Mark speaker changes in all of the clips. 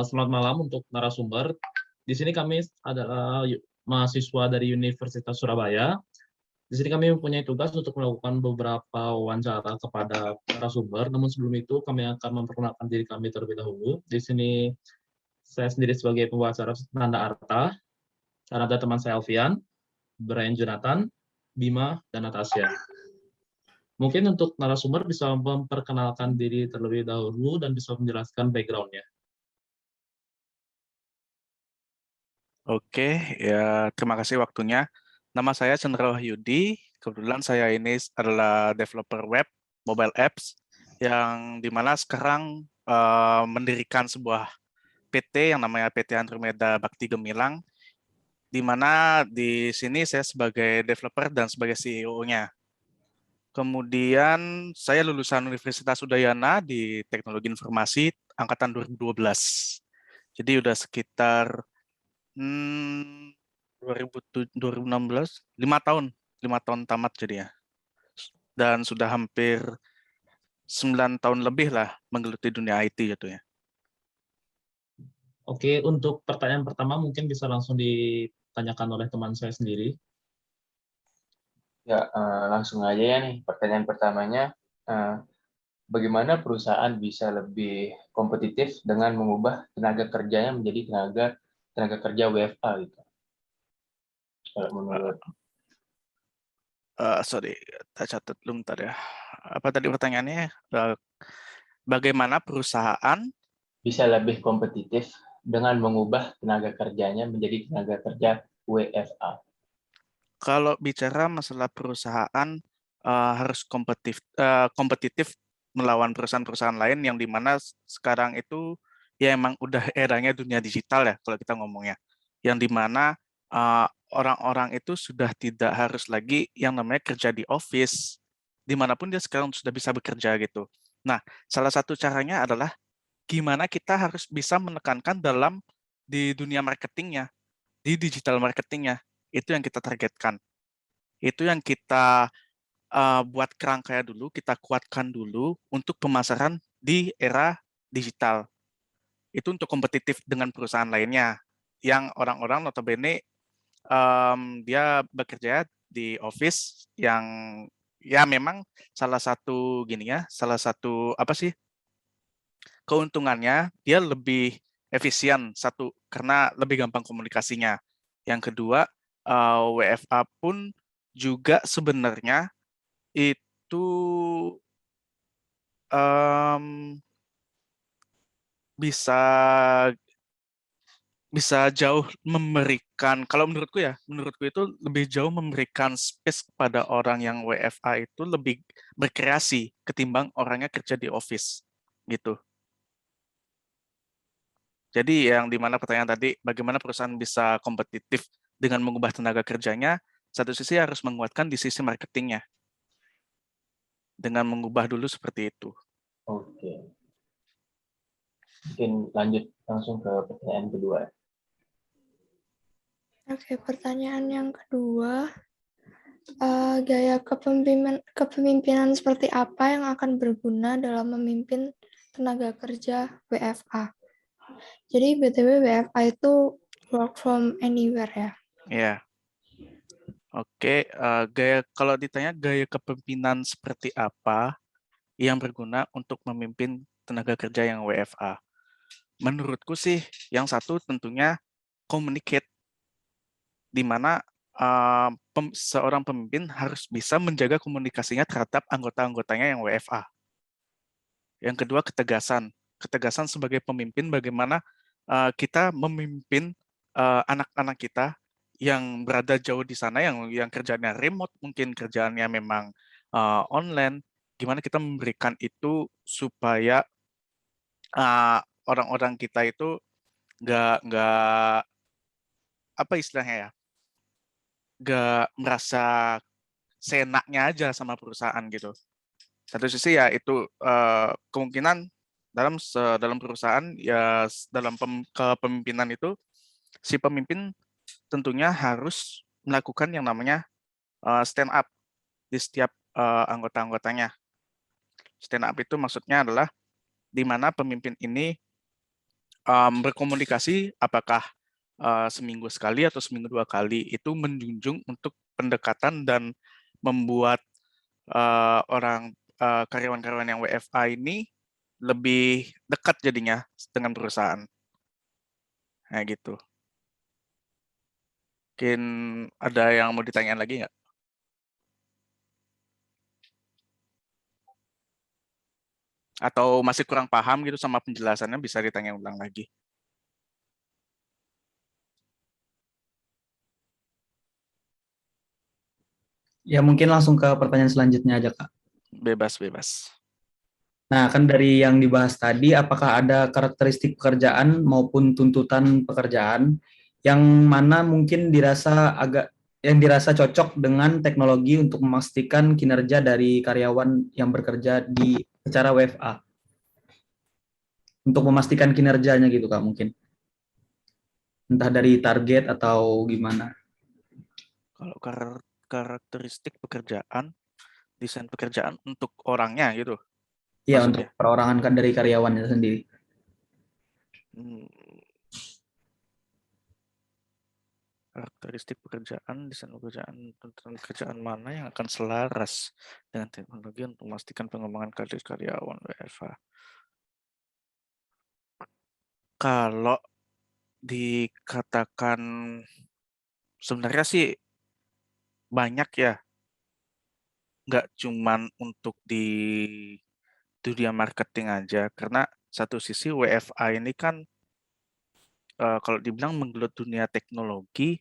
Speaker 1: Selamat malam untuk narasumber. Di sini kami adalah mahasiswa dari Universitas Surabaya. Di sini kami mempunyai tugas untuk melakukan beberapa wawancara kepada narasumber, namun sebelum itu kami akan memperkenalkan diri kami terlebih dahulu. Di sini saya sendiri sebagai pembawa Nanda Arta, dan ada teman saya Alfian, Brian Jonathan, Bima, dan Natasha. Mungkin untuk narasumber bisa memperkenalkan diri terlebih dahulu dan bisa menjelaskan background-nya.
Speaker 2: Oke, ya terima kasih waktunya. Nama saya Chandra Wahyudi. Kebetulan saya ini adalah developer web, mobile apps, yang dimana sekarang mendirikan sebuah PT yang namanya PT Andromeda Bakti Gemilang, di mana di sini saya sebagai developer dan sebagai CEO-nya. Kemudian saya lulusan Universitas Udayana di Teknologi Informasi angkatan 2012. Jadi udah sekitar 2016, 5 tahun tamat jadinya. Dan sudah hampir 9 tahun lebih lah menggeluti dunia IT gitu ya.
Speaker 1: Oke, untuk pertanyaan pertama mungkin bisa langsung ditanyakan oleh teman saya sendiri.
Speaker 3: Ya, langsung aja ya nih. Pertanyaan pertamanya, bagaimana perusahaan bisa lebih kompetitif dengan mengubah tenaga kerjanya menjadi tenaga kerja WFA gitu? Kalau menurut
Speaker 2: Sorry, saya catat dulu bentar ya. Apa tadi pertanyaannya? Bagaimana perusahaan
Speaker 3: bisa lebih kompetitif dengan mengubah tenaga kerjanya menjadi tenaga kerja WFA?
Speaker 2: kalau bicara masalah perusahaan harus kompetitif melawan perusahaan-perusahaan lain yang dimana sekarang itu ya emang udah eranya dunia digital ya kalau kita ngomongnya, yang dimana orang-orang itu sudah tidak harus lagi yang namanya kerja di office, dimanapun dia sekarang sudah bisa bekerja gitu. Nah, salah satu caranya adalah gimana kita harus bisa menekankan dalam di dunia marketingnya, di digital marketingnya, itu yang kita targetkan. Itu yang kita buat kerangkanya dulu, kita kuatkan dulu untuk pemasaran di era digital. Itu untuk kompetitif dengan perusahaan lainnya, yang orang-orang notabene dia bekerja di office yang ya memang salah satu gini ya, salah satu apa sih keuntungannya dia lebih efisien satu karena lebih gampang komunikasinya. Yang kedua, WFA pun juga sebenarnya itu um, bisa bisa jauh memberikan, kalau menurutku itu lebih jauh memberikan space kepada orang yang WFA itu lebih berkreasi ketimbang orangnya kerja di office gitu. Jadi yang dimana pertanyaan tadi, bagaimana perusahaan bisa kompetitif dengan mengubah tenaga kerjanya, satu sisi harus menguatkan di sisi marketingnya, dengan mengubah dulu seperti itu.
Speaker 3: Oke, mungkin lanjut langsung ke pertanyaan kedua.
Speaker 4: Oke, pertanyaan yang kedua, gaya kepemimpinan seperti apa yang akan berguna dalam memimpin tenaga kerja WFA? Jadi BTW WFA itu work from anywhere ya?
Speaker 2: Ya, oke. Kalau ditanya gaya kepemimpinan seperti apa yang berguna untuk memimpin tenaga kerja yang WFA, menurutku sih yang satu tentunya communicate, di mana seorang pemimpin harus bisa menjaga komunikasinya terhadap anggota-anggotanya yang WFA. Yang kedua, ketegasan. Ketegasan sebagai pemimpin, bagaimana kita memimpin anak-anak kita yang berada jauh di sana, yang kerjaannya remote, mungkin kerjaannya memang online, gimana kita memberikan itu supaya orang-orang kita itu nggak apa istilahnya ya, nggak merasa seenaknya aja sama perusahaan gitu. Satu sisi ya itu kemungkinan dalam perusahaan ya dalam kepemimpinan itu si pemimpin tentunya harus melakukan yang namanya stand up di setiap anggota-anggotanya. Stand up itu maksudnya adalah di mana pemimpin ini berkomunikasi apakah seminggu sekali atau seminggu 2 kali, itu menjunjung untuk pendekatan dan membuat karyawan-karyawan yang WFA ini lebih dekat jadinya dengan perusahaan. Kayak gitu. Mungkin ada yang mau ditanyain lagi nggak? Atau masih kurang paham gitu sama penjelasannya, bisa ditanya ulang lagi.
Speaker 5: Ya mungkin langsung ke pertanyaan selanjutnya aja, Kak.
Speaker 2: Bebas-bebas.
Speaker 5: Nah, kan dari yang dibahas tadi, apakah ada karakteristik pekerjaan maupun tuntutan pekerjaan yang mana mungkin yang dirasa cocok dengan teknologi untuk memastikan kinerja dari karyawan yang bekerja secara WFA? Untuk memastikan kinerjanya gitu, Kak, mungkin. Entah dari target atau gimana.
Speaker 2: Kalau karakteristik pekerjaan, desain pekerjaan untuk orangnya gitu.
Speaker 5: Iya,
Speaker 2: Maksudnya?
Speaker 5: untuk perorangan kan dari karyawannya sendiri.
Speaker 2: Karakteristik pekerjaan, desain pekerjaan, tuntutan pekerjaan mana yang akan selaras dengan teknologi untuk memastikan pengembangan karir karyawan WFH. Kalau dikatakan sebenarnya sih banyak ya, nggak cuman untuk di dunia marketing aja, karena satu sisi WFA ini kan kalau dibilang menggelut dunia teknologi,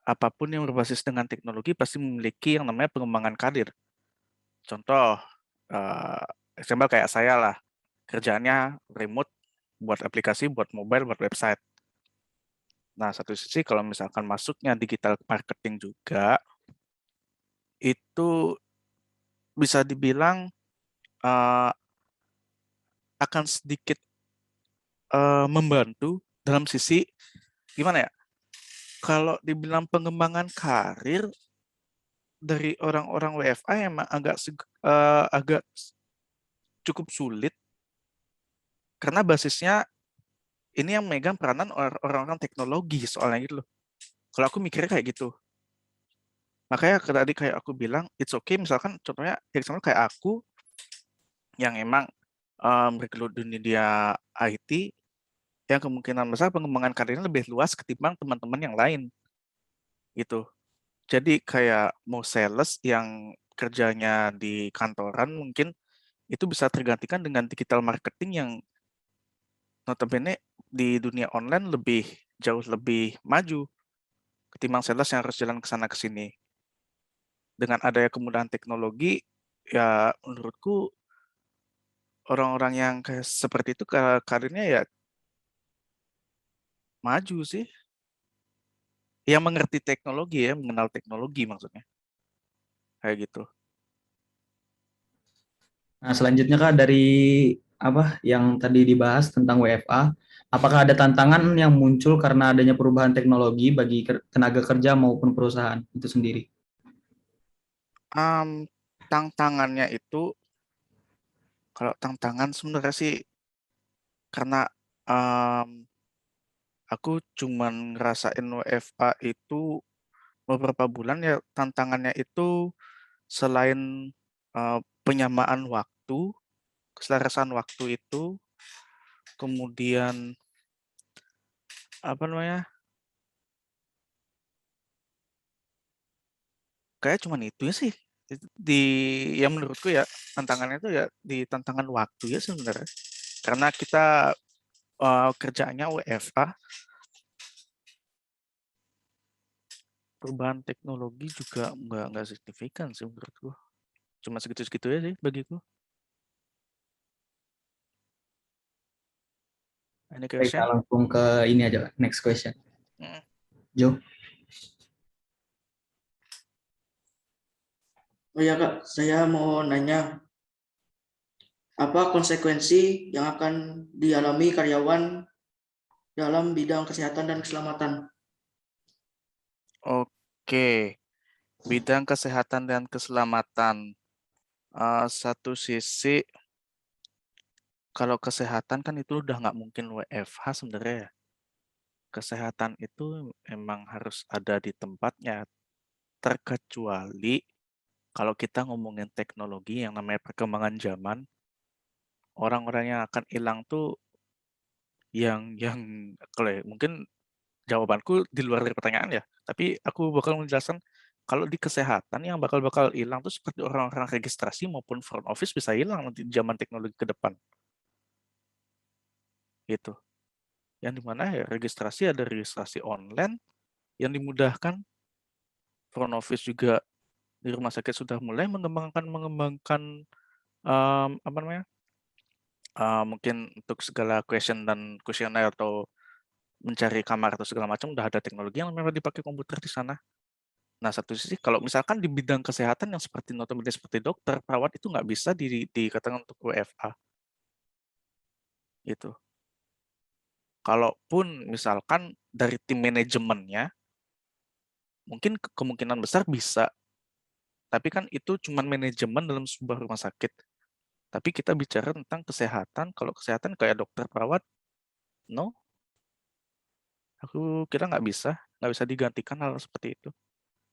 Speaker 2: apapun yang berbasis dengan teknologi pasti memiliki yang namanya pengembangan karir. Contoh, example kayak saya lah, kerjaannya remote, buat aplikasi, buat mobile, buat website. Nah, satu sisi kalau misalkan masuknya digital marketing juga, itu bisa dibilang akan sedikit membantu dalam sisi gimana ya? Kalau dibilang pengembangan karir dari orang-orang WFA emang agak cukup sulit karena basisnya ini yang megang peranan orang-orang teknologi soalnya gitu loh. Kalau aku mikirnya kayak gitu. Makanya tadi kayak aku bilang, it's okay misalkan contohnya example kayak aku yang emang bergelut di dunia IT, yang kemungkinan besar pengembangan karirnya lebih luas ketimbang teman-teman yang lain. Gitu. Jadi kayak mau sales yang kerjanya di kantoran mungkin itu bisa tergantikan dengan digital marketing yang notabene di dunia online jauh lebih maju ketimbang sales yang harus jalan ke sana ke sini. Dengan adanya kemudahan teknologi, ya menurutku orang-orang yang kayak seperti itu karirnya ya maju sih. Yang mengerti teknologi ya, mengenal teknologi maksudnya. Kayak gitu.
Speaker 5: Nah, selanjutnya, Kak, dari yang tadi dibahas tentang WFA, apakah ada tantangan yang muncul karena adanya perubahan teknologi bagi tenaga kerja maupun perusahaan itu sendiri?
Speaker 2: Tantangannya itu, kalau tantangan sebenarnya sih karena aku cuman ngerasain WFA itu beberapa bulan ya, tantangannya itu selain penyamaan waktu, keselarasan waktu itu, kemudian apa namanya? Kayak cuman itu ya sih. Yang menurutku ya tantangannya itu ya di tantangan waktu ya sebenarnya. Karena kita kerjaannya WFA, perubahan teknologi juga nggak signifikan sih menurutku. Cuma segitu-segitu ya sih bagiku. Any
Speaker 5: Kita
Speaker 2: question?
Speaker 5: langsung ke ini aja, next question. Jo.
Speaker 6: Oh ya Kak, saya mau nanya, apa konsekuensi yang akan dialami karyawan dalam bidang kesehatan dan keselamatan?
Speaker 2: Oke, bidang kesehatan dan keselamatan. Satu sisi Kalau kesehatan kan itu udah nggak mungkin WFH sebenarnya ya. Kesehatan itu emang harus ada di tempatnya, terkecuali kalau kita ngomongin teknologi yang namanya perkembangan zaman, orang-orang yang akan hilang tuh yang kalau ya, mungkin jawabanku di luar dari pertanyaan ya, tapi aku bakal menjelaskan kalau di kesehatan yang bakal hilang tuh seperti orang-orang registrasi maupun front office bisa hilang nanti di zaman teknologi ke depan, gitu. Yang dimana ya registrasi ada registrasi online yang dimudahkan, front office juga di rumah sakit sudah mulai mengembangkan apa namanya, mungkin untuk segala question dan kuesioner atau mencari kamar atau segala macam udah ada teknologi yang memang dipakai komputer di sana. Nah, satu sisi kalau misalkan di bidang kesehatan yang seperti notabene seperti dokter, perawat itu nggak bisa dikatakan untuk WFA, gitu. Kalaupun misalkan dari tim manajemennya, mungkin kemungkinan besar bisa, tapi kan itu cuman manajemen dalam sebuah rumah sakit. Tapi kita bicara tentang kesehatan, kalau kesehatan kayak dokter, perawat, no, aku kira nggak bisa digantikan hal seperti itu.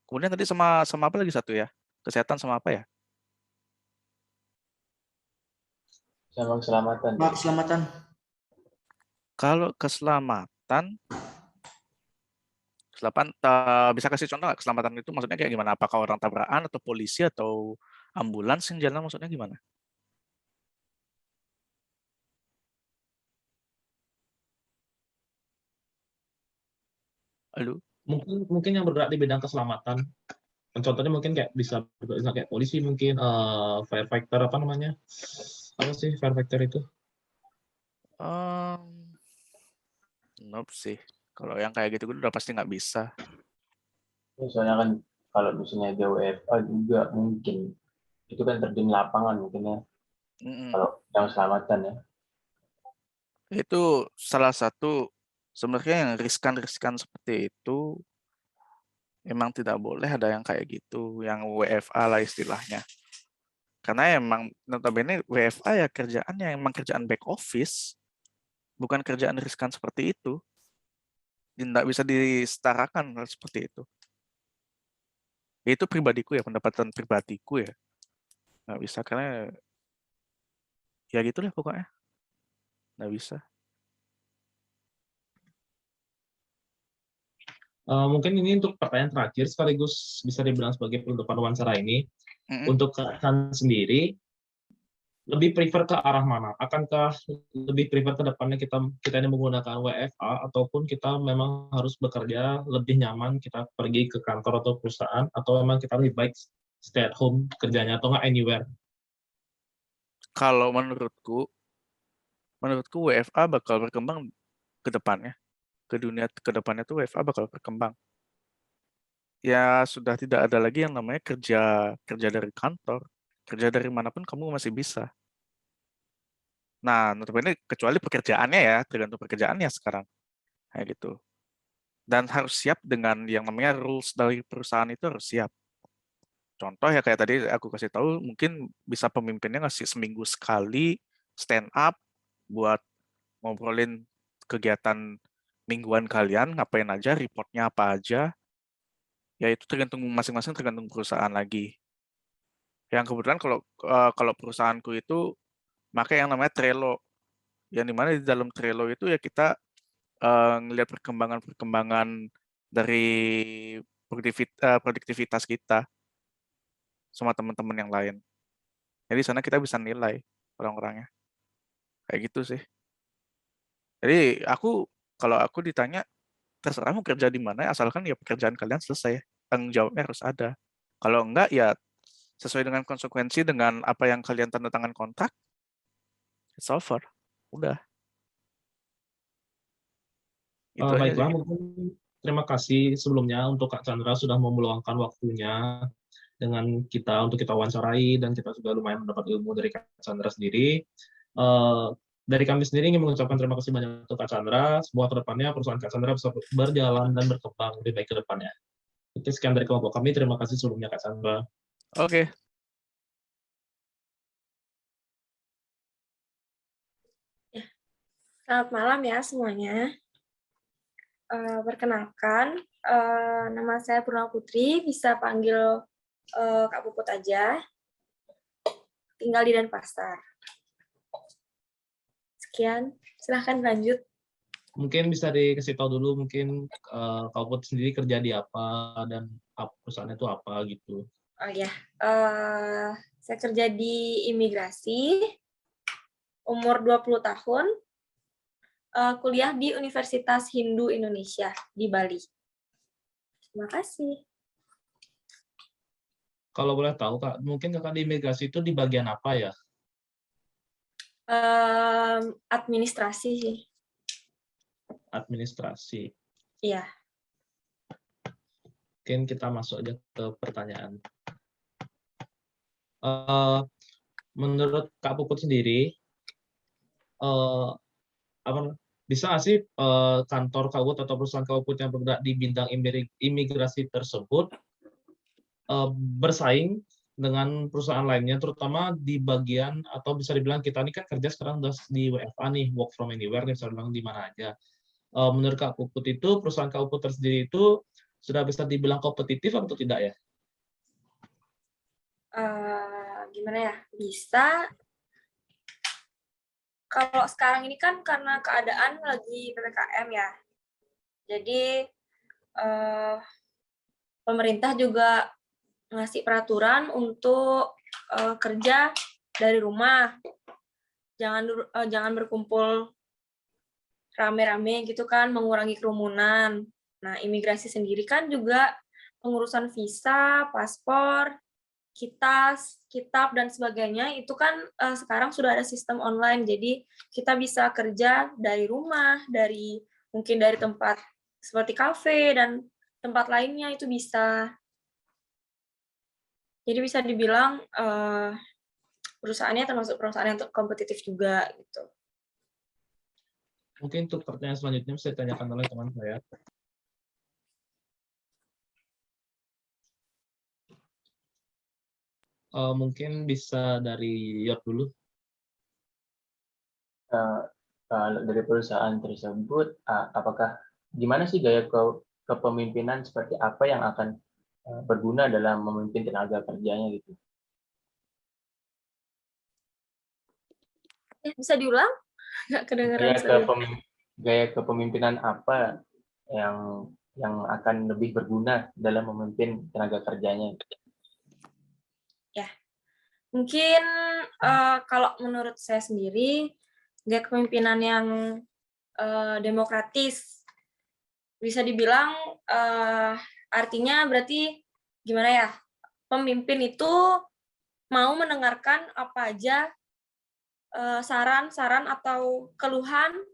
Speaker 2: Kemudian tadi sama sama apa lagi satu ya? Kesehatan sama apa ya?
Speaker 3: Sama keselamatan.
Speaker 6: Pak, keselamatan.
Speaker 2: Kalau keselamatan, bisa kasih contoh nggak keselamatan itu maksudnya kayak gimana? Apakah orang tabrakan atau polisi atau ambulans yang jalan maksudnya gimana? Halo?
Speaker 1: Mungkin yang bergerak di bidang keselamatan. Contohnya mungkin kayak bisa kayak polisi mungkin firefighter apa namanya? Apa sih firefighter itu?
Speaker 2: Nope sih. Kalau yang kayak gitu udah pasti nggak bisa.
Speaker 3: Soalnya kan kalau misalnya dia WFA juga mungkin itu kan terjun lapangan mungkin ya.
Speaker 2: Mm-mm.
Speaker 3: Kalau yang keselamatan ya.
Speaker 2: Itu salah satu sebenarnya yang riskan seperti itu emang tidak boleh ada yang kayak gitu, yang WFA lah istilahnya. Karena emang notabene WFA ya kerjaannya emang kerjaan back office, bukan kerjaan riskan seperti itu. Tidak bisa disetarakan hal seperti itu. Itu pribadiku ya, pendapatan pribadiku ya. Nggak bisa karena ya gitulah pokoknya. Nggak bisa.
Speaker 1: Mungkin ini untuk pertanyaan terakhir sekaligus bisa dibilang sebagai penutupan wawancara ini.
Speaker 2: Mm-mm.
Speaker 1: Untuk Kak sendiri, lebih prefer ke arah mana? Akankah lebih prefer ke depannya kita ini menggunakan WFA ataupun kita memang harus bekerja lebih nyaman kita pergi ke kantor atau perusahaan atau memang kita lebih baik stay at home kerjanya atau nggak anywhere?
Speaker 2: Kalau menurutku WFA bakal berkembang ke depannya. Ke dunia ke depannya tuh WFA bakal berkembang. Ya sudah tidak ada lagi yang namanya kerja dari kantor. Kerja dari manapun kamu masih bisa. Nah, notabene kecuali pekerjaannya ya, tergantung pekerjaannya sekarang. Kayak gitu. Dan harus siap dengan yang namanya rules dari perusahaan itu harus siap. Contoh ya kayak tadi aku kasih tahu, mungkin bisa pemimpinnya ngasih seminggu sekali stand up buat ngobrolin kegiatan mingguan kalian, ngapain aja, reportnya apa aja. Ya itu tergantung masing-masing, tergantung perusahaan lagi. Yang kebetulan kalau perusahaanku itu pakai yang namanya Trello. Yang dimana di dalam Trello itu ya kita ngelihat perkembangan dari produktivitas kita sama teman-teman yang lain. Jadi sana kita bisa nilai orang-orangnya. Kayak gitu sih. Jadi kalau aku ditanya, terserah mau kerja di mana, asalkan ya pekerjaan kalian selesai. Tanggung jawabnya harus ada. Kalau enggak, ya sesuai dengan konsekuensi dengan apa yang kalian tanda tangan kontrak, it's over. Udah. Itu aja
Speaker 1: Baiklah,
Speaker 2: sih.
Speaker 1: mungkin terima kasih sebelumnya untuk Kak Chandra sudah mau meluangkan waktunya dengan kita untuk kita wawancarai dan kita juga lumayan mendapat ilmu dari Kak Chandra sendiri. Dari kami sendiri ingin mengucapkan terima kasih banyak untuk Kak Chandra. Semoga kedepannya perusahaan Kak Chandra bisa berjalan dan berkembang lebih baik ke depannya. Oke, sekian dari kelompok kami. Terima kasih sebelumnya Kak Chandra.
Speaker 2: Oke.
Speaker 7: Selamat malam ya semuanya. Perkenalkan, nama saya Purna Putri, bisa panggil Kak Puput aja. Tinggal di Denpasar. Sekian, silahkan lanjut.
Speaker 1: Mungkin bisa dikasih tahu dulu mungkin Kak Put sendiri kerja di apa dan perusahaannya itu apa gitu.
Speaker 7: Oh ya, saya kerja di imigrasi, umur 20 tahun, kuliah di Universitas Hindu Indonesia di Bali. Terima kasih.
Speaker 1: Kalau boleh tahu Kak, mungkin Kakak di imigrasi itu di bagian apa ya?
Speaker 7: Administrasi sih.
Speaker 1: Administrasi.
Speaker 7: Iya.
Speaker 1: Mungkin kita masuk aja ke pertanyaan. Menurut Kak Puput sendiri, bisa nggak sih kantor Kak Puput atau perusahaan Kak Puput yang bergerak di bidang imigrasi tersebut bersaing dengan perusahaan lainnya, terutama di bagian, atau bisa dibilang kita ini kan kerja sekarang udah di WFA nih, work from anywhere nih, bisa dibilang di mana aja. Menurut Kak Puput itu, perusahaan Kak Puput tersendiri itu sudah bisa dibilang kompetitif atau tidak ya?
Speaker 7: Gimana ya? Bisa. Kalau sekarang ini kan karena keadaan lagi PPKM ya. Jadi pemerintah juga ngasih peraturan untuk kerja dari rumah. Jangan berkumpul rame-rame gitu kan, mengurangi kerumunan. Nah, imigrasi sendiri kan juga pengurusan visa, paspor, kitab dan sebagainya itu kan sekarang sudah ada sistem online, jadi kita bisa kerja dari rumah, mungkin dari tempat seperti kafe dan tempat lainnya itu bisa. Jadi bisa dibilang perusahaannya termasuk perusahaan yang kompetitif juga gitu.
Speaker 1: Mungkin untuk pertanyaan selanjutnya bisa ditanyakan oleh teman saya. Mungkin bisa dari Yot dulu.
Speaker 3: Kalau dari perusahaan tersebut, apakah gimana sih gaya kepemimpinan seperti apa yang akan berguna dalam memimpin tenaga kerjanya gitu?
Speaker 7: Bisa diulang? Nggak kedengeran.
Speaker 3: Gaya kepemimpinan apa yang akan lebih berguna dalam memimpin tenaga kerjanya?
Speaker 7: Ya, mungkin kalau menurut saya sendiri, gaya kepemimpinan yang demokratis, bisa dibilang artinya berarti gimana ya, pemimpin itu mau mendengarkan apa aja saran-saran atau keluhan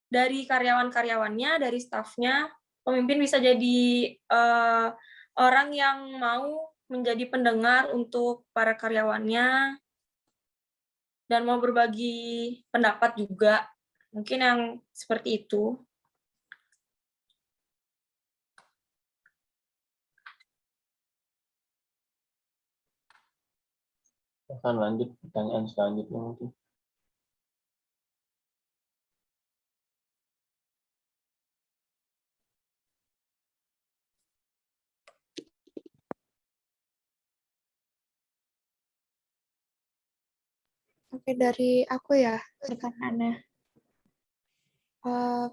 Speaker 7: dari karyawan-karyawannya, dari stafnya. Pemimpin bisa jadi orang yang mau menjadi pendengar untuk para karyawannya dan mau berbagi pendapat juga. Mungkin yang seperti itu.
Speaker 3: Akan lanjut pertanyaan selanjutnya mungkin.
Speaker 4: Oke, dari aku ya pertanyaannya.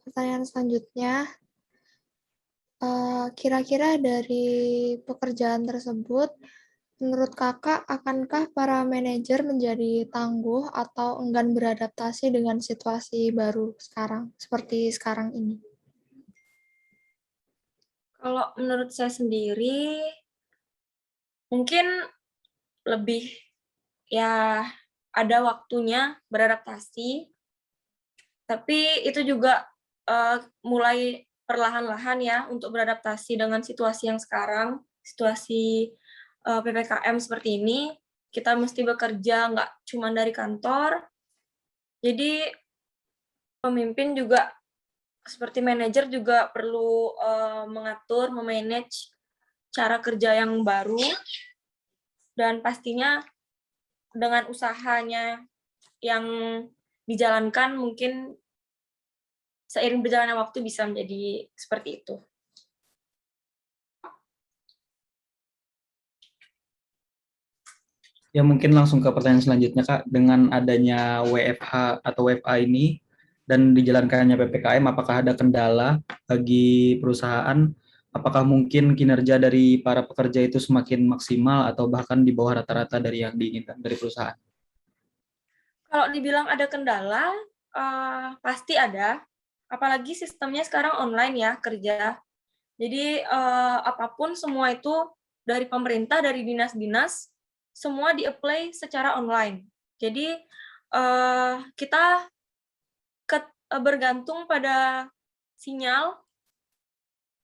Speaker 4: Pertanyaan selanjutnya, kira-kira dari pekerjaan tersebut, menurut kakak, akankah para manajer menjadi tangguh atau enggan beradaptasi dengan situasi baru sekarang, seperti sekarang ini?
Speaker 7: Kalau menurut saya sendiri, mungkin lebih ya ada waktunya beradaptasi, tapi itu juga mulai perlahan-lahan ya untuk beradaptasi dengan situasi yang sekarang, situasi PPKM seperti ini. Kita mesti bekerja nggak cuma dari kantor, jadi pemimpin juga seperti manajer juga perlu mengatur, memanage cara kerja yang baru, dan pastinya dengan usahanya yang dijalankan mungkin seiring berjalannya waktu bisa menjadi seperti itu.
Speaker 5: Ya mungkin langsung ke pertanyaan selanjutnya Kak, dengan adanya WFH atau WFA ini dan dijalankannya PPKM, apakah ada kendala bagi perusahaan? Apakah mungkin kinerja dari para pekerja itu semakin maksimal atau bahkan di bawah rata-rata dari yang diinginkan dari perusahaan?
Speaker 7: Kalau dibilang ada kendala, pasti ada. Apalagi sistemnya sekarang online ya kerja. Jadi apapun semua itu dari pemerintah, dari dinas-dinas, semua di-apply secara online. Jadi kita bergantung pada sinyal.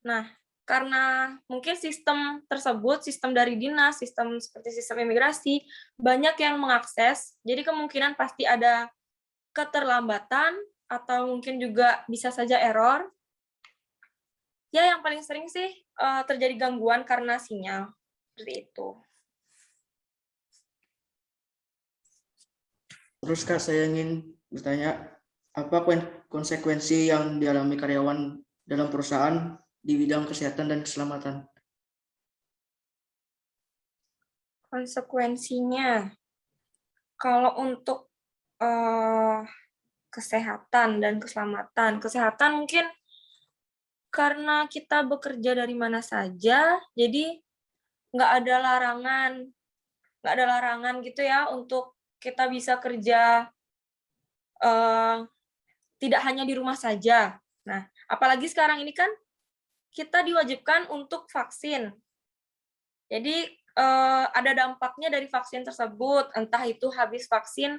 Speaker 7: Nah, karena mungkin sistem tersebut, sistem dari dinas, sistem seperti sistem imigrasi, banyak yang mengakses, jadi kemungkinan pasti ada keterlambatan, atau mungkin juga bisa saja error. Ya, yang paling sering sih terjadi gangguan karena sinyal, seperti itu.
Speaker 6: Terus Kak, saya ingin bertanya, apa konsekuensi yang dialami karyawan dalam perusahaan di bidang kesehatan dan keselamatan?
Speaker 7: Konsekuensinya, kalau untuk kesehatan dan keselamatan, kesehatan mungkin karena kita bekerja dari mana saja, jadi nggak ada larangan gitu ya untuk kita bisa kerja tidak hanya di rumah saja. Nah, apalagi sekarang ini kan kita diwajibkan untuk vaksin. Jadi ada dampaknya dari vaksin tersebut, entah itu habis vaksin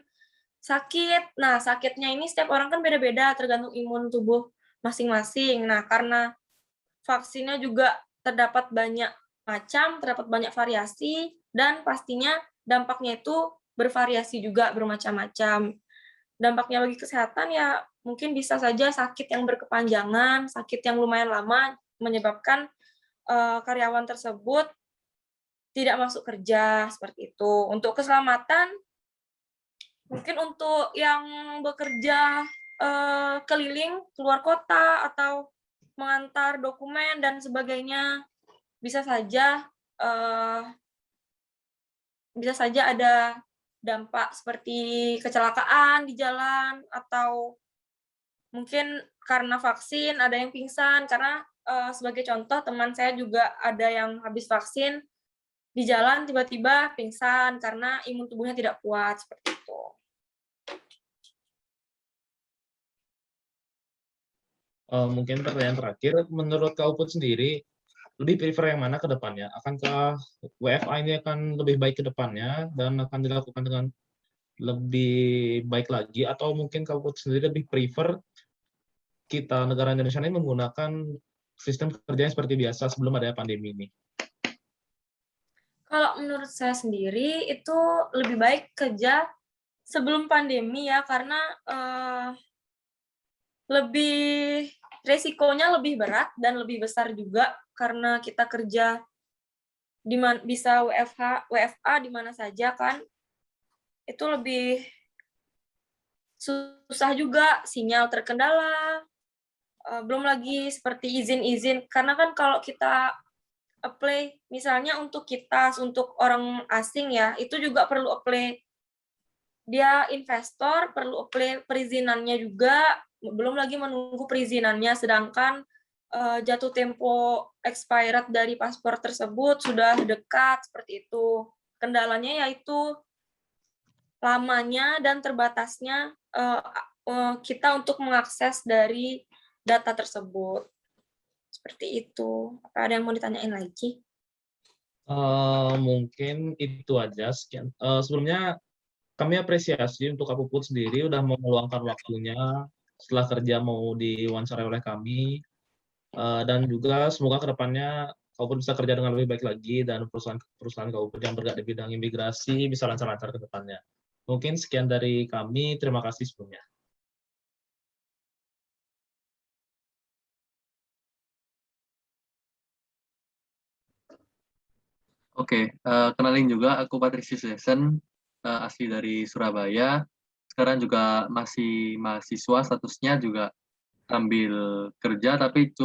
Speaker 7: sakit. Nah, sakitnya ini setiap orang kan beda-beda, tergantung imun tubuh masing-masing. Nah, karena vaksinnya juga terdapat banyak macam, terdapat banyak variasi, dan pastinya dampaknya itu bervariasi juga, bermacam-macam. Dampaknya bagi kesehatan ya mungkin bisa saja sakit yang berkepanjangan, sakit yang lumayan lama, menyebabkan karyawan tersebut tidak masuk kerja, seperti itu. Untuk keselamatan, mungkin untuk yang bekerja keliling, keluar kota, atau mengantar dokumen dan sebagainya, bisa saja ada dampak seperti kecelakaan di jalan, atau mungkin karena vaksin ada yang pingsan, karena sebagai contoh teman saya juga ada yang habis vaksin di jalan tiba-tiba pingsan karena imun tubuhnya tidak kuat, seperti itu.
Speaker 1: Mungkin pertanyaan terakhir, menurut Kak Uput sendiri, lebih prefer yang mana ke depannya? Akankah WFA ini akan lebih baik ke depannya dan akan dilakukan dengan lebih baik lagi, atau mungkin Kak Uput sendiri lebih prefer kita negara Indonesia ini menggunakan sistem kerja yang seperti biasa sebelum adanya pandemi ini?
Speaker 7: Kalau menurut saya sendiri itu lebih baik kerja sebelum pandemi ya, karena resikonya lebih berat dan lebih besar juga karena kita kerja bisa WFA di mana saja kan. Itu lebih susah juga, sinyal terkendala, belum lagi seperti izin-izin, karena kan kalau kita apply misalnya untuk orang asing ya, itu juga perlu apply, dia investor perlu apply perizinannya juga, belum lagi menunggu perizinannya, sedangkan jatuh tempo expired dari paspor tersebut sudah dekat, seperti itu. Kendalanya yaitu lamanya dan terbatasnya kita untuk mengakses dari data tersebut. Seperti itu. Apa ada yang mau ditanyain lagi?
Speaker 1: Mungkin itu aja. Sekian. Sebelumnya kami apresiasi untuk Kak Puput sendiri udah mau meluangkan waktunya setelah kerja mau diwawancarai oleh kami, dan juga semoga kedepannya Kak Puput bisa kerja dengan lebih baik lagi dan perusahaan Kak Puput yang bergerak di bidang imigrasi bisa lancar-lancar ke depannya. Mungkin sekian dari kami. Terima kasih sebelumnya.
Speaker 8: Oke, kenalin juga aku Patricius Jackson, asli dari Surabaya. Sekarang juga masih mahasiswa, statusnya juga sambil kerja tapi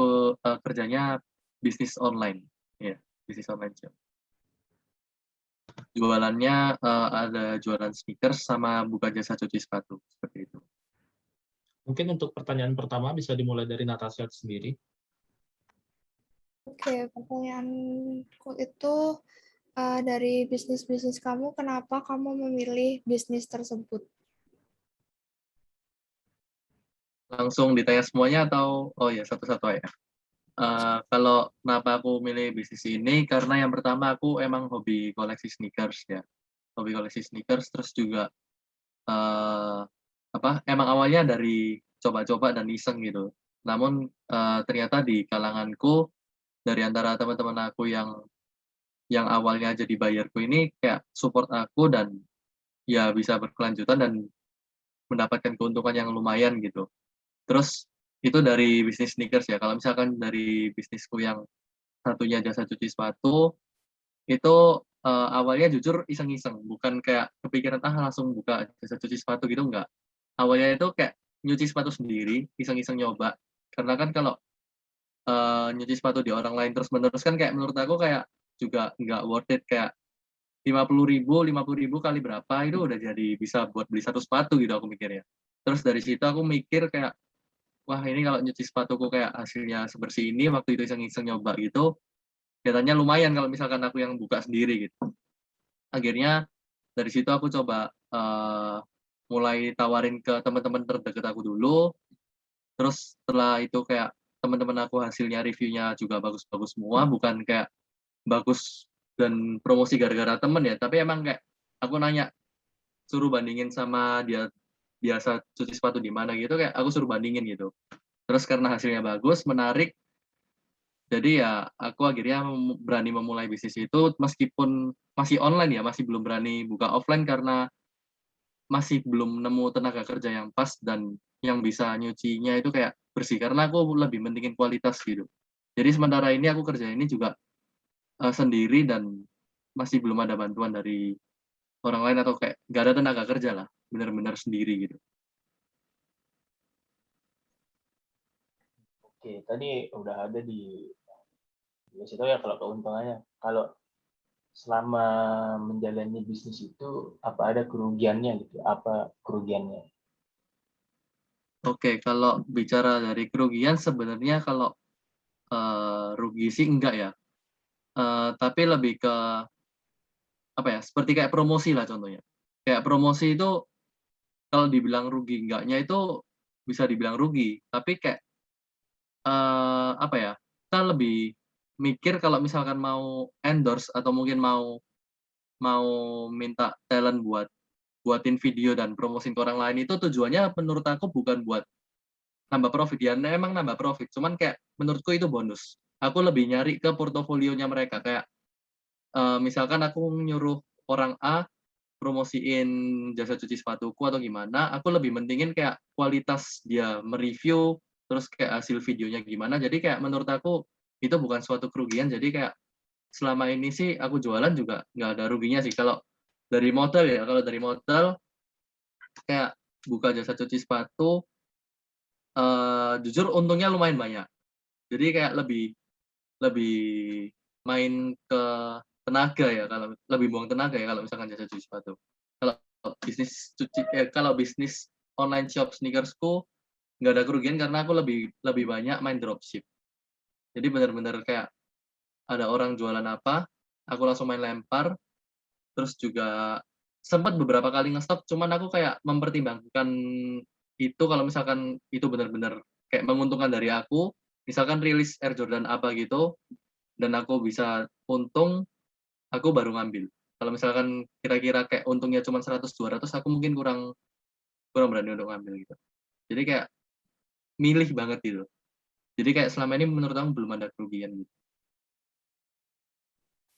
Speaker 8: kerjanya bisnis online, ya, bisnis online shop. Jualannya ada jualan sneakers sama buka jasa cuci sepatu seperti itu.
Speaker 1: Mungkin untuk pertanyaan pertama bisa dimulai dari Natasha sendiri.
Speaker 4: Oke, pertanyaanku itu dari bisnis-bisnis kamu, kenapa kamu memilih bisnis tersebut?
Speaker 8: Langsung ditanya semuanya atau oh ya satu-satu aja. Kalau kenapa aku milih bisnis ini, karena yang pertama aku emang hobi koleksi sneakers ya, hobi koleksi sneakers, terus juga emang awalnya dari coba-coba dan iseng gitu. Namun ternyata di kalanganku, dari antara teman-teman aku yang awalnya jadi buyerku ini kayak support aku dan ya bisa berkelanjutan dan mendapatkan keuntungan yang lumayan gitu. Terus itu dari bisnis sneakers ya. Kalau misalkan dari bisnisku yang satunya jasa cuci sepatu, itu awalnya jujur iseng-iseng, bukan kayak kepikiran langsung buka jasa cuci sepatu gitu, enggak. Awalnya itu kayak nyuci sepatu sendiri, iseng-iseng nyoba. Karena kan kalau nyuci sepatu di orang lain terus-menerus kan kayak menurut aku kayak juga nggak worth it, kayak 50.000 kali berapa itu udah jadi bisa buat beli satu sepatu gitu aku mikirnya. Terus dari situ aku mikir kayak, wah ini kalau nyuci sepatuku kayak hasilnya sebersih ini, waktu itu iseng-iseng nyoba gitu, kelihatannya lumayan kalau misalkan aku yang buka sendiri gitu. Akhirnya dari situ aku coba mulai tawarin ke teman-teman terdekat aku dulu, terus setelah itu kayak teman-teman aku hasilnya reviewnya juga bagus-bagus semua, bukan kayak bagus dan promosi gara-gara temen ya, tapi emang kayak aku nanya, suruh bandingin sama dia biasa cuci sepatu di mana gitu, kayak aku suruh bandingin gitu. Terus karena hasilnya bagus, menarik, jadi ya aku akhirnya berani memulai bisnis itu meskipun masih online ya, masih belum berani buka offline karena masih belum nemu tenaga kerja yang pas dan yang bisa nyucinya itu kayak bersih, karena aku lebih mentingin kualitas gitu. Jadi sementara ini aku kerja ini juga sendiri dan masih belum ada bantuan dari orang lain atau kayak nggak ada tenaga kerja lah, benar-benar sendiri gitu.
Speaker 3: Oke, tadi udah ada di situ ya kalau keuntungannya. Kalau selama menjalani bisnis itu apa ada kerugiannya gitu? Apa kerugiannya?
Speaker 8: Oke, kalau bicara dari kerugian sebenarnya kalau rugi sih enggak ya. Tapi lebih ke apa ya? Seperti kayak promosi lah contohnya. Kayak promosi itu kalau dibilang rugi enggaknya itu bisa dibilang rugi, tapi kayak apa ya? Kita lebih mikir kalau misalkan mau endorse atau mungkin mau mau minta talent buatin video dan promosin ke orang lain itu tujuannya menurut aku bukan buat nambah profit ya, emang nambah profit, cuman kayak menurutku itu bonus. Aku lebih nyari ke portofolionya mereka, kayak misalkan aku nyuruh orang A promosiin jasa cuci sepatuku atau gimana, aku lebih mentingin kayak kualitas dia mereview, terus kayak hasil videonya gimana. Jadi kayak menurut aku itu bukan suatu kerugian. Jadi kayak selama ini sih aku jualan juga nggak ada ruginya sih. Kalau dari modal ya, kalau dari modal kayak buka jasa cuci sepatu, jujur untungnya lumayan banyak. Jadi kayak lebih lebih main ke tenaga ya, kalau lebih buang tenaga ya kalau misalkan jasa cuci sepatu. Kalau kalau bisnis online shop sneakersku nggak ada kerugian karena aku lebih lebih banyak main dropship. Jadi benar-benar kayak ada orang jualan apa, aku langsung main lempar, terus juga sempat beberapa kali ngestok, cuman aku kayak mempertimbangkan itu kalau misalkan itu benar-benar kayak menguntungkan dari aku, misalkan rilis Air Jordan apa gitu, dan aku bisa untung, aku baru ngambil. Kalau misalkan kira-kira kayak untungnya cuma 100-200, aku mungkin kurang kurang berani untuk ngambil gitu. Jadi kayak milih banget gitu. Jadi kayak selama ini menurut aku belum ada kerugian gitu.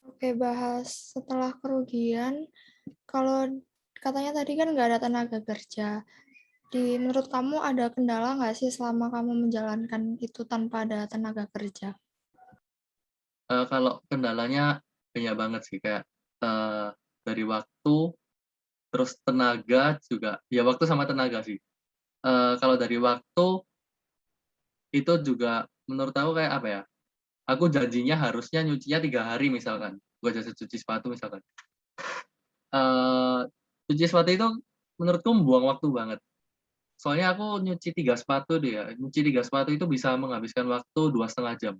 Speaker 4: Oke, bahas setelah kerugian, kalau katanya tadi kan nggak ada tenaga kerja. Menurut kamu ada kendala nggak sih selama kamu menjalankan itu tanpa ada tenaga kerja?
Speaker 8: Kalau kendalanya banyak banget sih, kayak dari waktu, terus tenaga juga, ya waktu sama tenaga sih. Kalau dari waktu, itu juga menurut aku kayak apa ya? Aku janjinya harusnya nyucinya 3 hari misalkan, buat jasa cuci sepatu misalkan. Cuci sepatu itu menurutku membuang waktu banget. Soalnya aku nyuci 3 sepatu deh ya, nyuci 3 sepatu itu bisa menghabiskan waktu 2,5 jam.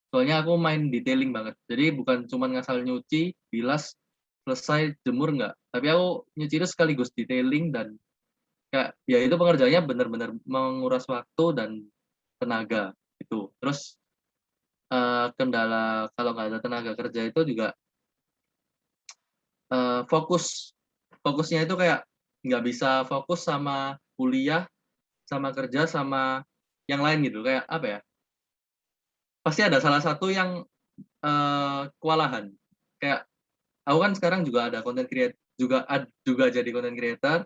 Speaker 8: Soalnya aku main detailing banget. Jadi bukan cuma ngasal nyuci, bilas, selesai, jemur enggak. Tapi aku nyuci itu sekaligus detailing dan kayak ya itu pengerjaannya benar-benar menguras waktu dan tenaga itu. Terus kendala kalau nggak ada tenaga kerja itu juga fokusnya itu kayak nggak bisa fokus sama kuliah, sama kerja, sama yang lain gitu. Kayak apa ya? Pasti ada salah satu yang kewalahan. Kayak aku kan sekarang juga ada content creator, juga jadi content creator,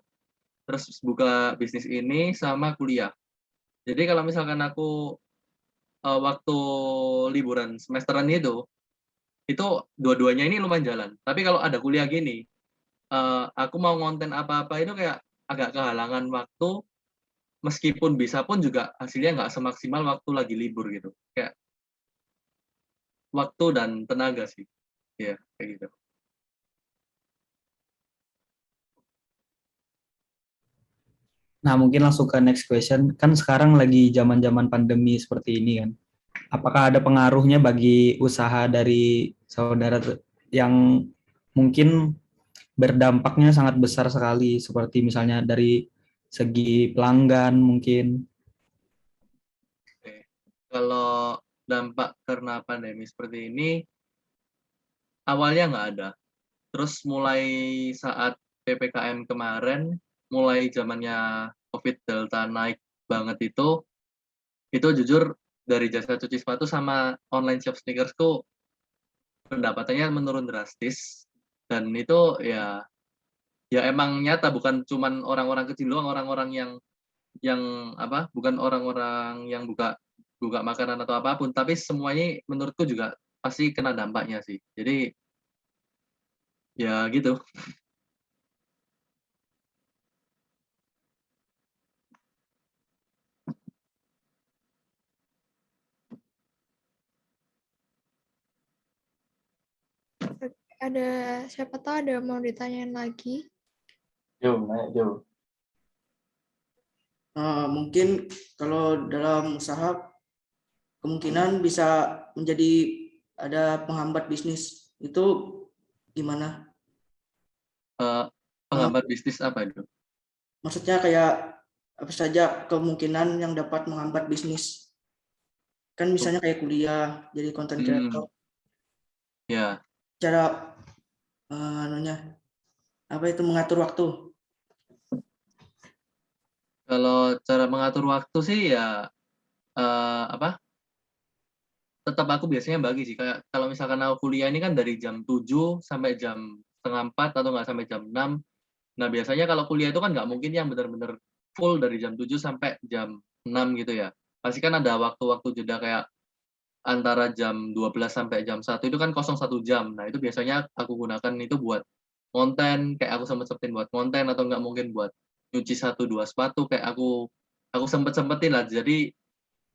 Speaker 8: terus buka bisnis ini sama kuliah. Jadi kalau misalkan aku waktu liburan semesteran itu dua-duanya ini lumayan jalan. Tapi kalau ada kuliah gini, aku mau ngonten apa-apa itu kayak agak kehalangan waktu, meskipun bisa pun juga hasilnya nggak semaksimal waktu lagi libur gitu. Kayak waktu dan tenaga sih. Ya, kayak gitu.
Speaker 5: Nah, mungkin langsung ke next question. Kan sekarang lagi zaman-zaman pandemi seperti ini kan. Apakah ada pengaruhnya bagi usaha dari saudara yang mungkin berdampaknya sangat besar sekali, seperti misalnya dari segi pelanggan mungkin?
Speaker 8: Oke. Kalau dampak karena pandemi seperti ini, awalnya nggak ada. Terus mulai saat PPKM kemarin, mulai zamannya COVID Delta naik banget itu jujur dari jasa cuci sepatu sama online shop sneakersku pendapatannya menurun drastis. Dan itu ya emang nyata, bukan cuman orang-orang kecil doang, orang-orang yang apa, bukan orang-orang yang buka makanan atau apapun, tapi semuanya menurutku juga pasti kena dampaknya sih. Jadi ya gitu.
Speaker 4: Ada siapa tahu ada mau ditanyain lagi?
Speaker 3: Jo, nanya Jo.
Speaker 6: Mungkin kalau dalam usaha kemungkinan bisa menjadi ada penghambat bisnis, itu gimana?
Speaker 8: Penghambat bisnis apa itu?
Speaker 6: Maksudnya kayak apa saja kemungkinan yang dapat menghambat bisnis? Kan misalnya kayak kuliah, jadi content creator.
Speaker 8: Ya,
Speaker 6: Cara apa itu mengatur waktu?
Speaker 8: kalau cara mengatur waktu sih ya apa? Tetap aku biasanya bagi sih. Kayak kalau misalkan aku kuliah ini kan dari jam 7 sampai jam setengah 4 atau nggak sampai jam 6. Nah, biasanya kalau kuliah itu kan nggak mungkin yang benar-benar full dari jam 7 sampai jam 6 gitu ya. Pasti kan ada waktu-waktu jeda kayak antara jam 12 sampai jam 1 itu kan kosong 1 jam. Nah, itu biasanya aku gunakan itu buat konten, kayak aku sempet-sempetin buat konten atau nggak mungkin buat nyuci 1-2 sepatu, kayak aku sempet-sempetin lah. Jadi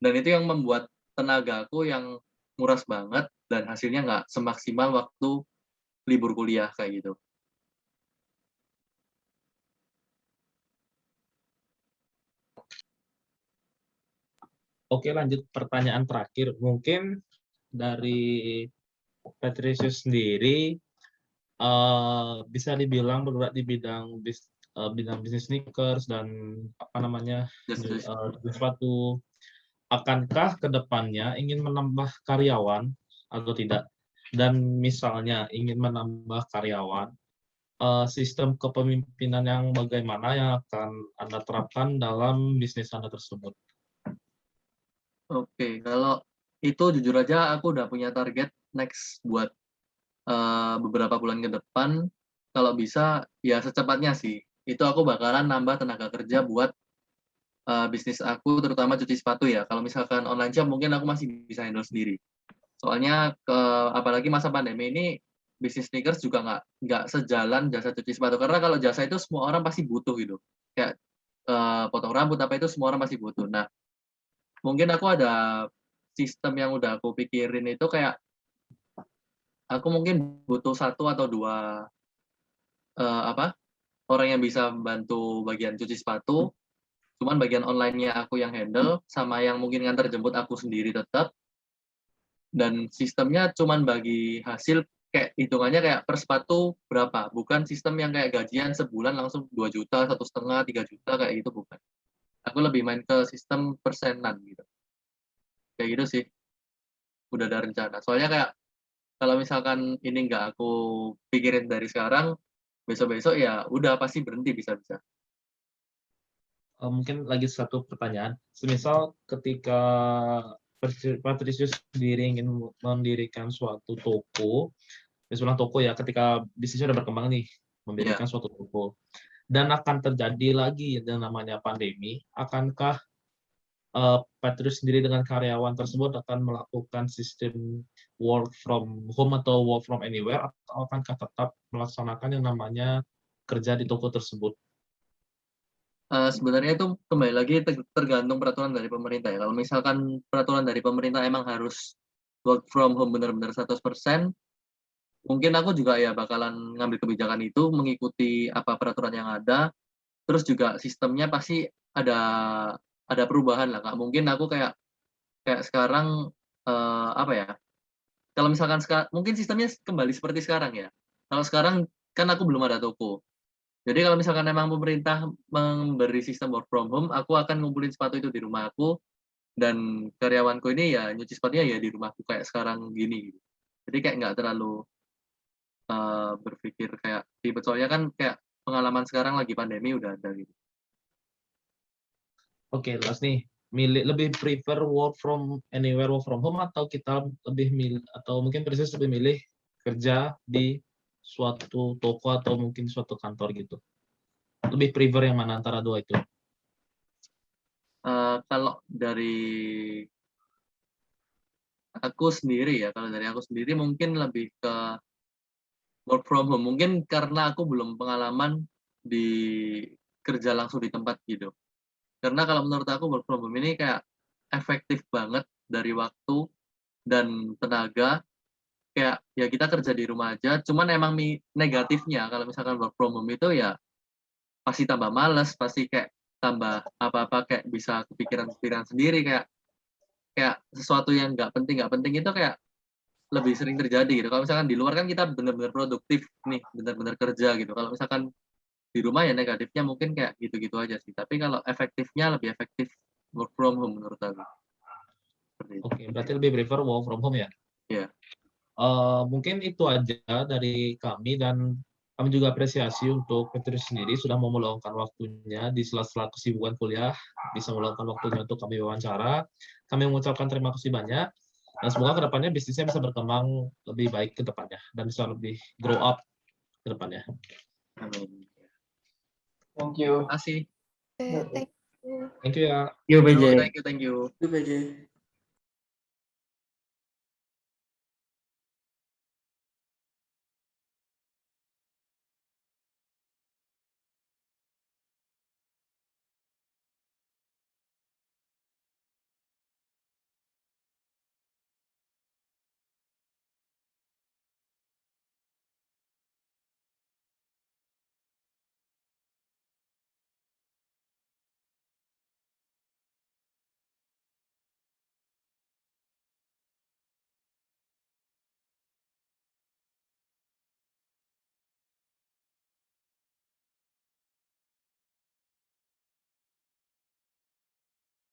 Speaker 8: dan itu yang membuat tenagaku yang nguras banget dan hasilnya nggak semaksimal waktu libur kuliah kayak gitu.
Speaker 1: Oke, lanjut pertanyaan terakhir. Mungkin dari Patricius sendiri bisa dibilang bergerak di bidang bisnis sneakers dan apa namanya sepatu. Akankah kedepannya ingin menambah karyawan atau tidak? Dan misalnya ingin menambah karyawan, sistem kepemimpinan yang bagaimana yang akan Anda terapkan dalam bisnis Anda tersebut?
Speaker 8: Oke, kalau itu jujur aja aku udah punya target next buat beberapa bulan ke depan. Kalau bisa ya secepatnya sih. Itu aku bakalan nambah tenaga kerja buat bisnis aku, terutama cuci sepatu ya. Kalau misalkan online shop mungkin aku masih bisa handle sendiri. Soalnya apalagi masa pandemi ini bisnis sneakers juga nggak sejalan jasa cuci sepatu. Karena kalau jasa itu semua orang pasti butuh gitu. Kayak potong rambut apa itu semua orang pasti butuh. Nah, mungkin aku ada sistem yang udah aku pikirin itu kayak aku mungkin butuh 1 atau 2 orang yang bisa bantu bagian cuci sepatu, cuman bagian online-nya aku yang handle, sama yang mungkin nganter jemput aku sendiri tetap. Dan sistemnya cuman bagi hasil kayak hitungannya kayak per sepatu berapa, bukan sistem yang kayak gajian sebulan langsung 2 juta, 1,5, 3 juta kayak gitu, bukan. Aku lebih main ke sistem persenan gitu. Kayak gitu sih. Udah ada rencana. Soalnya kayak kalau misalkan ini nggak aku pikirin dari sekarang, besok-besok ya udah pasti berhenti bisa-bisa.
Speaker 1: Mungkin lagi satu pertanyaan. Semisal ketika Patricius sendiri ingin mendirikan suatu toko, misalnya toko ya, ketika bisnisnya udah berkembang nih, mendirikan suatu toko, dan akan terjadi lagi yang namanya pandemi, akankah Patricius sendiri dengan karyawan tersebut akan melakukan sistem work from home atau work from anywhere, atau akankah tetap melaksanakan yang namanya kerja di toko tersebut?
Speaker 8: Sebenarnya itu kembali lagi tergantung peraturan dari pemerintah ya. Kalau misalkan peraturan dari pemerintah emang harus work from home benar-benar 100%, mungkin aku juga ya bakalan ngambil kebijakan itu, mengikuti apa peraturan yang ada, terus juga sistemnya pasti ada perubahan lah, Kak. Mungkin aku kayak sekarang, apa ya, kalau misalkan mungkin sistemnya kembali seperti sekarang ya. Kalau sekarang kan aku belum ada toko. Jadi kalau misalkan memang pemerintah memberi sistem work from home, aku akan ngumpulin sepatu itu di rumah aku, dan karyawanku ini ya nyuci sepatunya ya di rumahku kayak sekarang gini gitu. Jadi kayak nggak terlalu berpikir kayak ribet, soalnya kan kayak pengalaman sekarang lagi pandemi udah ada gitu.
Speaker 1: Oke, Mas nih, lebih prefer work from anywhere, work from home, atau kita lebih milih, atau mungkin Persis lebih milih kerja di suatu toko atau mungkin suatu kantor gitu? Lebih prefer yang mana antara dua itu?
Speaker 8: Kalau dari aku sendiri ya, kalau dari aku sendiri mungkin lebih ke work from home. Mungkin karena aku belum pengalaman di kerja langsung di tempat gitu. Karena kalau menurut aku work from home ini kayak efektif banget dari waktu dan tenaga. Kayak ya kita kerja di rumah aja, cuman emang negatifnya kalau misalkan work from home itu ya pasti tambah males, pasti kayak tambah apa-apa kayak bisa kepikiran sendiri, kayak kayak sesuatu yang nggak penting itu kayak lebih sering terjadi gitu. Kalau misalkan di luar kan kita benar-benar produktif nih, benar-benar kerja gitu. Kalau misalkan di rumah ya negatifnya mungkin kayak gitu-gitu aja sih. Tapi kalau efektifnya lebih efektif work from home menurut aku.
Speaker 1: Oke, berarti lebih prefer work from home ya?
Speaker 8: Iya.
Speaker 1: Mungkin itu aja dari kami, dan kami juga apresiasi untuk Petrus sendiri sudah mau meluangkan waktunya di sela-sela kesibukan kuliah, bisa meluangkan waktunya untuk kami wawancara. Kami mengucapkan terima kasih banyak, dan semoga kedepannya bisnisnya bisa berkembang lebih baik ke depannya, dan bisa lebih grow up ke depannya.
Speaker 8: Amin.
Speaker 3: Thank you.
Speaker 8: Terima kasih.
Speaker 4: Thank you.
Speaker 1: Thank you ya.
Speaker 5: Yo, BJ.
Speaker 8: Thank you.
Speaker 6: Itu BJ.